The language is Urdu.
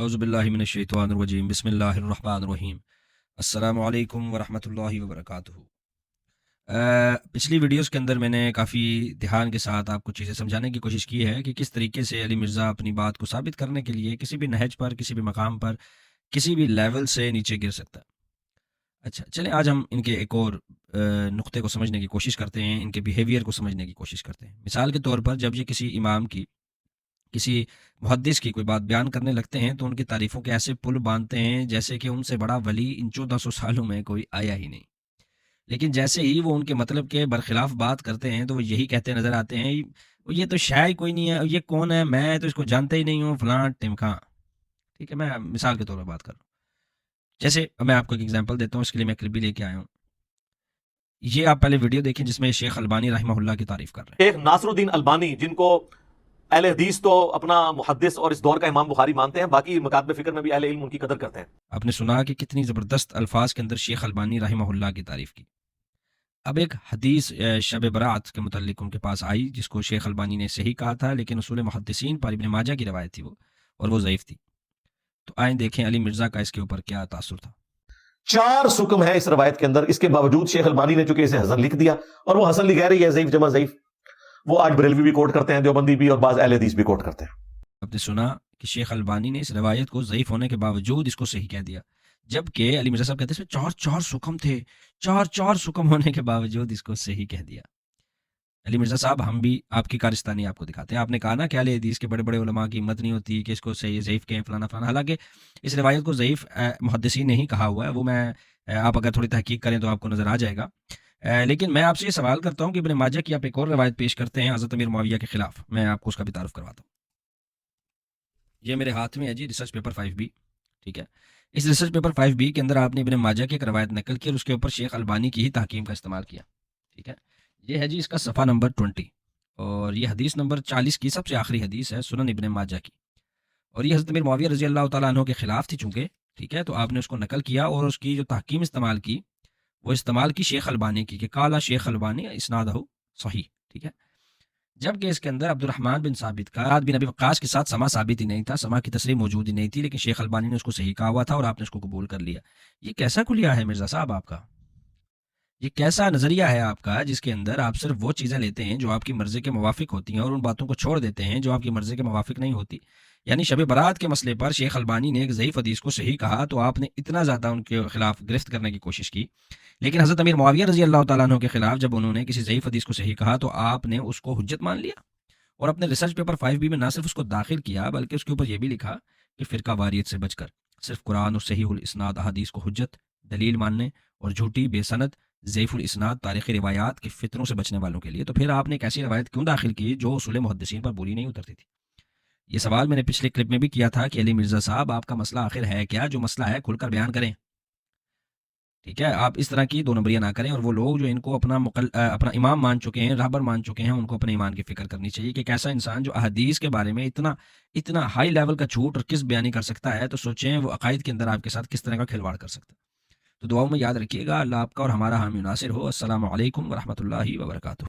اعوذ باللہ من الشیطان الرجیم بسم اللہ الرحمن الرحیم السلام علیکم ورحمۃ اللہ وبرکاتہ۔ پچھلی ویڈیوز کے اندر میں نے کافی دھیان کے ساتھ آپ کو چیزیں سمجھانے کی کوشش کی ہے کہ کس طریقے سے علی مرزا اپنی بات کو ثابت کرنے کے لیے کسی بھی نہج پر، کسی بھی مقام پر، کسی بھی لیول سے نیچے گر سکتا ہے۔ اچھا چلیں آج ہم ان کے ایک اور نقطے کو سمجھنے کی کوشش کرتے ہیں، ان کے بیہیویئر کو سمجھنے کی کوشش کرتے ہیں۔ مثال کے طور پر جب یہ کسی امام کی، کسی محدث کی کوئی بات بیان کرنے لگتے ہیں تو ان کی تعریفوں کے ایسے پل باندھتے ہیں جیسے کہ ان سے بڑا ولی ان 1400 سالوں میں کوئی آیا ہی نہیں۔ لیکن جیسے ہی وہ ان کے مطلب کے برخلاف بات کرتے ہیں تو وہ یہی کہتے نظر آتے ہیں، یہ تو شاید کوئی نہیں ہے، یہ کون ہے، میں تو اس کو جانتا ہی نہیں ہوں، فلاں ٹمکاں۔ ٹھیک ہے، میں مثال کے طور پر بات کر رہا ہوں۔ جیسے میں آپ کو ایک ایگزامپل دیتا ہوں، اس کے لیے میں کلپ بھی لے کے آیا ہوں۔ یہ آپ پہلے ویڈیو دیکھیں جس میں شیخ البانی رحمہ اللہ کی تعریف کر رہے ہیں۔ شیخ ناصر الدین البانی، جن کو اہل حدیث تو اپنا محدث اور اس دور کا امام بخاری مانتے ہیں، باقی مکاتب فکر میں بھی اہل علم ان کی قدر کرتے ہیں۔ آپ نے سنا کہ کتنی زبردست الفاظ کے اندر شیخ البانی رحمہ اللہ کی تعریف کی۔ اب ایک حدیث شب برات کے متعلق ان کے پاس آئی جس کو شیخ البانی نے صحیح کہا تھا، لیکن اصول محدثین پر ابن ماجہ کی روایت تھی وہ، اور وہ ضعیف تھی۔ تو آئیں دیکھیں علی مرزا کا اس کے اوپر کیا تاثر تھا۔ 4 سکم ہے اس روایت کے اندر، اس کے باوجود شیخ البانی نے چونکہ اسے حسن لکھ دیا، اور وہ حسن لکھ رہی ہے ضعیف جمع ضعیف، وہ آج بریلوی بھی کوٹ کرتے ہیں، دیوبندی بھی، اور بعض اہل حدیث بھی کوٹ کرتے ہیں۔ آپ نے سنا کہ شیخ البانی نے اس روایت کو ضعیف ہونے کے باوجود اس کو صحیح کہہ دیا، جبکہ علی مرزا صاحب کہتے ہیں چار سکم تھے، چار سکم ہونے کے باوجود اس کو صحیح کہہ دیا۔ علی مرزا صاحب، ہم بھی آپ کی کارستانی آپ کو دکھاتے ہیں۔ آپ نے کہا نا کہ اہل حدیث کے بڑے بڑے علماء کی ہمت نہیں ہوتی کہ اس کو صحیح ضعیف کہیں فلانا فلانا، حالانکہ اس روایت کو ضعیف محدثین نے ہی کہا ہوا ہے، وہ میں آپ اگر تھوڑی تحقیق کریں تو آپ کو نظر آ جائے گا۔ لیکن میں آپ سے یہ سوال کرتا ہوں کہ ابن ماجہ کی آپ ایک اور روایت پیش کرتے ہیں حضرت امیر معاویہ کے خلاف، میں آپ کو اس کا بھی تعارف کرواتا ہوں۔ یہ میرے ہاتھ میں ہے جی، ریسرچ پیپر 5B، ٹھیک ہے۔ اس ریسرچ پیپر 5B کے اندر آپ نے ابن ماجہ کی ایک روایت نقل کی اور اس کے اوپر شیخ البانی کی ہی تحکیم کا استعمال کیا، ٹھیک ہے۔ یہ ہے جی اس کا صفحہ نمبر 20، اور یہ حدیث نمبر 40 کی سب سے آخری حدیث ہے سنن ابن ماجہ کی، اور یہ حضرت امیر معاویہ رضی اللہ تعالیٰ عنہ کے خلاف تھی چونکہ، ٹھیک ہے۔ تو آپ نے اس کو نقل کیا اور اس کی جو تحکیم استعمال کی وہ استعمال کی شیخ البانی کی، کہ قال شیخ البانی اسنادہ صحیح، ٹھیک ہے۔ جبکہ اس کے اندر عبد الرحمن بن ثابت کا بن ابی وقاص کے ساتھ سما ثابت ہی نہیں تھا، سما کی تصریح موجود ہی نہیں تھی، لیکن شیخ البانی نے اس کو صحیح کہا ہوا تھا اور آپ نے اس کو قبول کر لیا۔ یہ کیسا کلیہ ہے مرزا صاحب آپ کا؟ یہ کیسا نظریہ ہے آپ کا جس کے اندر آپ صرف وہ چیزیں لیتے ہیں جو آپ کی مرضی کے موافق ہوتی ہیں اور ان باتوں کو چھوڑ دیتے ہیں جو آپ کی مرضی کے موافق نہیں ہوتی؟ یعنی شب برات کے مسئلے پر شیخ البانی نے ایک ضعیف حدیث کو صحیح کہا تو آپ نے اتنا زیادہ ان کے خلاف گرفت کرنے کی کوشش کی، لیکن حضرت امیر معاویہ رضی اللہ تعالیٰ عنہ کے خلاف جب انہوں نے کسی ضعیف حدیث کو صحیح کہا تو آپ نے اس کو حجت مان لیا، اور اپنے ریسرچ پیپر 5B میں نہ صرف اس کو داخل کیا بلکہ اس کے اوپر یہ بھی لکھا کہ فرقہ واریت سے بچ کر صرف قرآن اور صحیح الاسناد احادیث کو حجت دلیل ماننے اور جھوٹی بے سند ضعیف الاسناد تاریخی روایات کے فتنوں سے بچنے والوں کے لیے۔ تو پھر آپ نے ایک ایسی روایت کیوں داخل کی جو اصول محدثین پر بولی نہیں اترتی تھی؟ یہ سوال میں نے پچھلے کلپ میں بھی کیا تھا کہ علی مرزا صاحب آپ کا مسئلہ آخر ہے کیا؟ جو مسئلہ ہے کھل کر بیان کریں، ٹھیک ہے۔ آپ اس طرح کی 2 نمبریاں نہ کریں، اور وہ لوگ جو ان کو اپنا امام مان چکے ہیں، رہبر مان چکے ہیں، ان کو اپنے ایمان کی فکر کرنی چاہیے کہ ایک ایسا انسان جو احادیث کے بارے میں اتنا ہائی لیول کا جھوٹ اور کس بیانی کر سکتا ہے، تو سوچیں وہ عقائد کے اندر آپ کے ساتھ کس طرح کا کھلواڑ کر سکتا ہے۔ تو دعاؤں میں یاد رکھیے گا۔ اللہ آپ کا اور ہمارا حامی ناصر ہو۔ السلام علیکم ورحمۃ اللہ وبرکاتہ۔